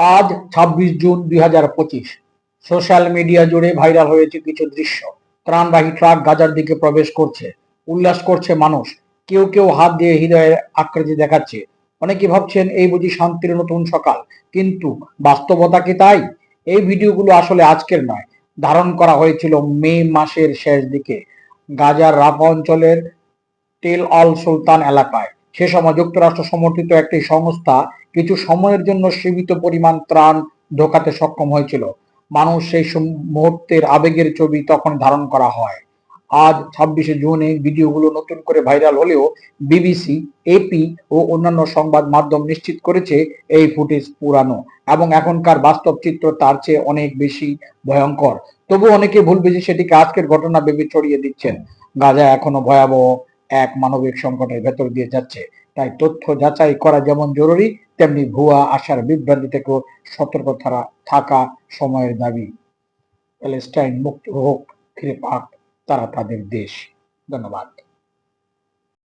আজ ২৬ June ২০২৫। Social media জুড়ে viral হয়েছে কিছু দৃশ্য। ত্রাণবাহী ট্রাক গাজার দিকে প্রবেশ করছে, উল্লাস করছে মানুষ। কেউ কেউ হাত দিয়ে হৃদয়ের আকৃতি দেখাচ্ছে। অনেকে ভাবছেন এই বুঝি শান্তির নতুন সকাল, কিন্তু বাস্তবতা কি তাই? এই ভিডিওগুলো আসলে আজকের নয়, ধারণ করা হয়েছিল মে মাসের শেষ দিকে গাজার রাফা অঞ্চলের টেল অল সুলতান এলাকায়। সে সময় যুক্তরাষ্ট্র সমর্থিত একটি সংস্থা কিছু সময়ের জন্য সীমিত পরিমাণ ত্রাণ ঢোকাতে সক্ষম হয়েছিল। মানুষ সেই মুহূর্তের আবেগের ছবি তখন ধারণ করা হয়। আজ ২৬শে জুন এই ভিডিওগুলো নতুন করে ভাইরাল হলেও বিবিসি, এপি ও অন্যান্য সংবাদ মাধ্যম নিশ্চিত করেছে এই ফুটেজ পুরানো এবং এখনকার বাস্তব চিত্র তার চেয়ে অনেক বেশি ভয়ঙ্কর। তবু অনেকে ভুল বুঝে সেটিকে আজকের ঘটনা ভেবে ছড়িয়ে দিচ্ছেন। গাজা এখনো ভয়াবহ এক মানবিক সংকটের ভেতর দিয়ে যাচ্ছে। তাই তথ্য যাচাই করা যেমন জরুরি, তেমনি ভুয়া আশার বিভ্রান্তি থেকেও সতর্ক থাকা সময়ের দাবি। প্যালেস্টাইন মুক্ত হোক, ফিরে পাক তারা তাদের দেশ। ধন্যবাদ।